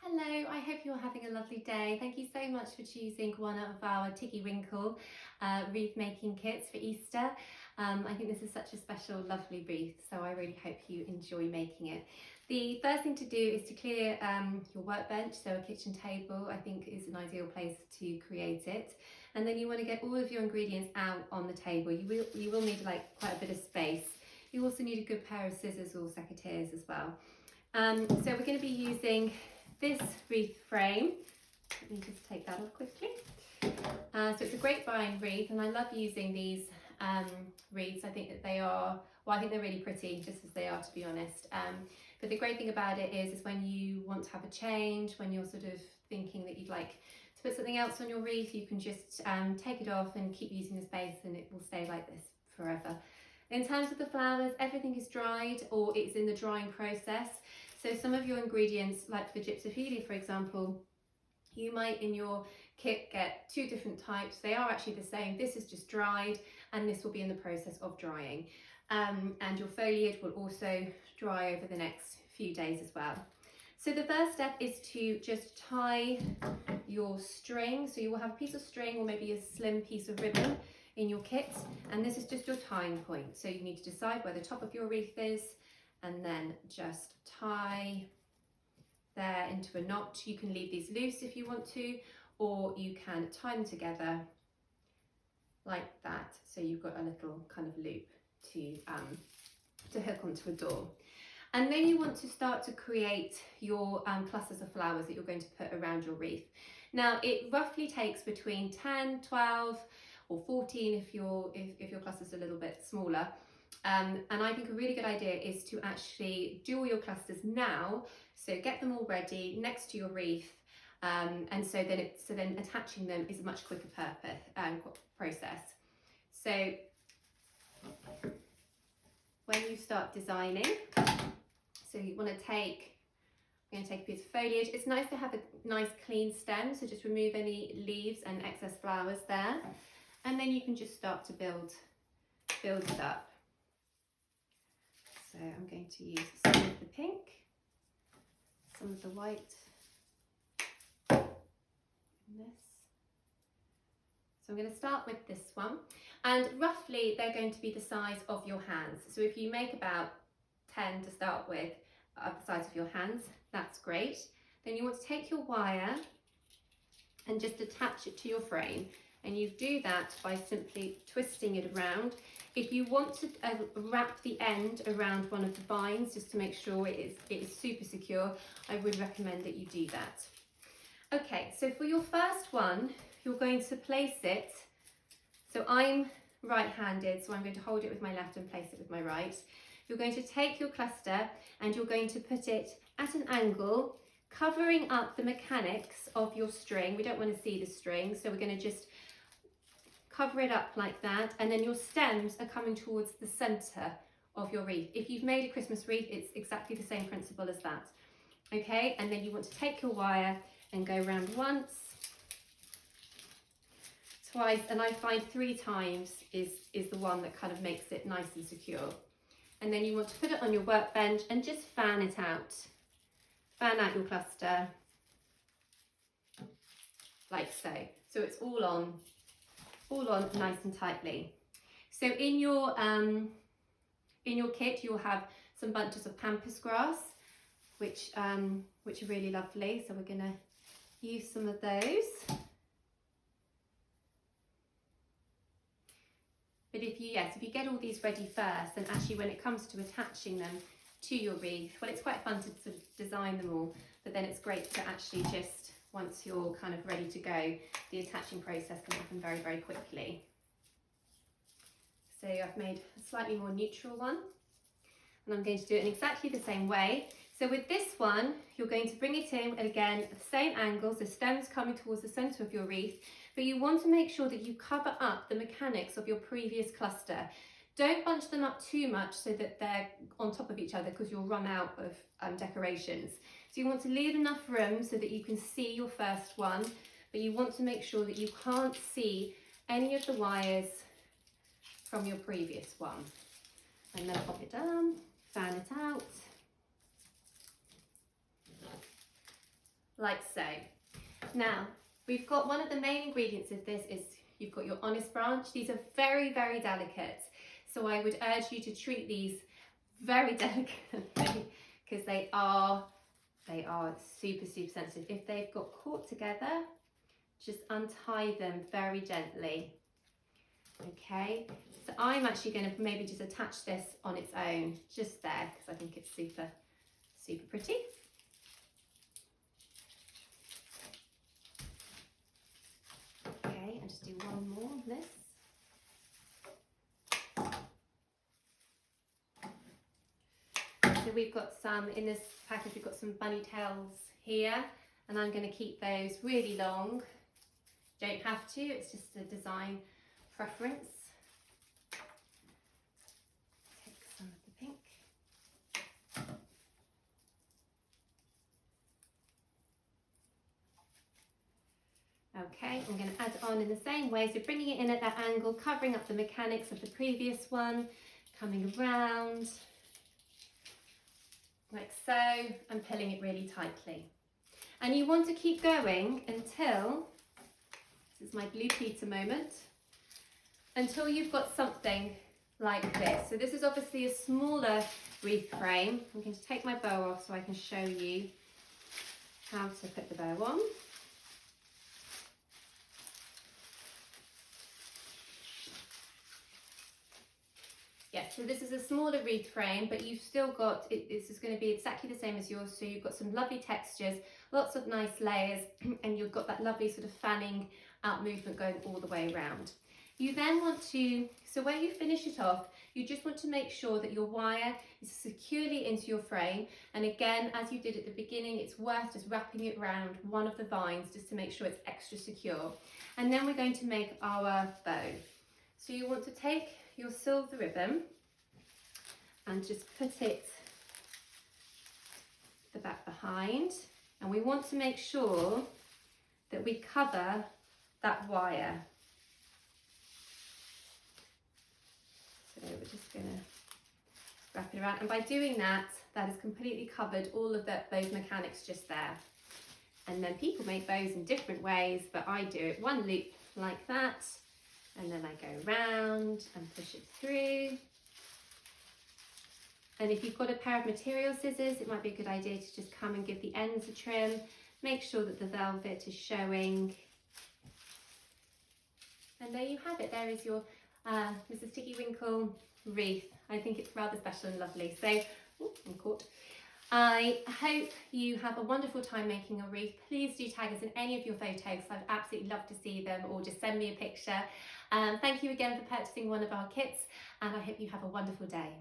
Hello, I hope you're having a lovely day. Thank you so much for choosing one of our Tiggy Winkle wreath making kits for Easter. I think this is such a special, lovely wreath, so I really hope you enjoy making it. The first thing to do is to clear your workbench, so a kitchen table I think is an ideal place to create it. And then you want to get all of your ingredients out on the table. You will need quite a bit of space. You also need a good pair of scissors or secateurs as well. So we're going to be using this wreath frame. Let me just take that off quickly. So it's a grapevine wreath, and I love using these wreaths. I think that they are, well, I think they're really pretty, just as they are, to be honest. But the great thing about it is when you want to have a change, when you're sort of thinking that you'd like to put something else on your wreath, you can just take it off and keep using the space, and it will stay like this forever. In terms of the flowers, everything is dried or it's in the drying process. So some of your ingredients, like the gypsophilia, for example, you might in your kit get two different types. They are actually the same. This is just dried, and this will be in the process of drying. And your foliage will also dry over the next few days as well. So the first step is to just tie your string. So you will have a piece of string or maybe a slim piece of ribbon in your kit, and this is just your tying point. So you need to decide where the top of your wreath is, and then just tie there into a knot. You can leave these loose if you want to, or you can tie them together like that, so you've got a little kind of loop to hook onto a door. And then you want to start to create your clusters of flowers that you're going to put around your wreath. Now it roughly takes between 10, 12 or 14 if your cluster's a little bit smaller. And I think a really good idea is to actually do all your clusters now, so get them all ready next to your wreath, and so then attaching them is a much quicker process. So when you start designing, so you want to take, I'm going to take a piece of foliage. It's nice to have a nice clean stem, so just remove any leaves and excess flowers there, and then you can just start to build it up. So I'm going to use some of the pink, some of the white, and this. So I'm going to start with this one, and roughly they're going to be the size of your hands. So if you make about 10 to start with, of the size of your hands, that's great. Then you want to take your wire and just attach it to your frame, and you do that by simply twisting it around. If you want to wrap the end around one of the vines, just to make sure it is super secure, I would recommend that you do that. Okay, so for your first one, you're going to place it, so I'm right-handed, so I'm going to hold it with my left and place it with my right. You're going to take your cluster and you're going to put it at an angle, covering up the mechanics of your string. We don't want to see the string, so we're going to just cover it up like that, and then your stems are coming towards the center of your wreath. If you've made a Christmas wreath, it's exactly the same principle as that. Okay, and then you want to take your wire and go around once, twice, and I find 3 times is the one that kind of makes it nice and secure. And then you want to put it on your workbench and just fan it out. Fan out your cluster like so. So it's all on nice and tightly. So in your kit you'll have some bunches of pampas grass, which are really lovely. So we're going to use some of those. But if you get all these ready first, then actually when it comes to attaching them to your wreath, well, it's quite fun to design them all, but then it's great to actually just, once you're kind of ready to go, the attaching process can happen very, very quickly. So I've made a slightly more neutral one, and I'm going to do it in exactly the same way. So with this one, you're going to bring it in, and again, at the same angle, so stems coming towards the center of your wreath, but you want to make sure that you cover up the mechanics of your previous cluster. Don't bunch them up too much so that they're on top of each other, because you'll run out of decorations. So you want to leave enough room so that you can see your first one, but you want to make sure that you can't see any of the wires from your previous one. And then pop it down, fan it out, like so. Now, we've got one of the main ingredients of this is you've got your honest branch. These are very, very delicate. So I would urge you to treat these very delicately because they are super, super sensitive. If they've got caught together, just untie them very gently. Okay, so I'm actually going to maybe just attach this on its own, just there, because I think it's super, super pretty. Okay, and just do one more of this. So we've got some, in this package we've got some bunny tails here, and I'm going to keep those really long. Don't have to, it's just a design preference. Take some of the pink. Okay, I'm going to add on in the same way, so bringing it in at that angle, covering up the mechanics of the previous one, coming around like so, and pulling it really tightly. And you want to keep going until, this is my blue Peter moment, until you've got something like this. So this is obviously a smaller wreath frame. I'm going to take my bow off so I can show you how to put the bow on. Yes, so this is a smaller wreath frame, but you've still got, this is going to be exactly the same as yours, so you've got some lovely textures, lots of nice layers, and you've got that lovely sort of fanning out movement going all the way around. You then want to, so where you finish it off, you just want to make sure that your wire is securely into your frame, and again, as you did at the beginning, it's worth just wrapping it around one of the vines just to make sure it's extra secure. And then we're going to make our bow. So you want to take your silver ribbon and just put it the back behind, and we want to make sure that we cover that wire. So we're just going to wrap it around, and by doing that, that has completely covered all of those mechanics just there. And then people make bows in different ways, but I do it one loop like that, and then I go round and push it through. And if you've got a pair of material scissors, it might be a good idea to just come and give the ends a trim. Make sure that the velvet is showing. And there you have it. There is your Mrs. Tiggy Winkle wreath. I think it's rather special and lovely. So, I'm caught. I hope you have a wonderful time making a wreath. Please do tag us in any of your photos. I'd absolutely love to see them, or just send me a picture. Thank you again for purchasing one of our kits, and I hope you have a wonderful day.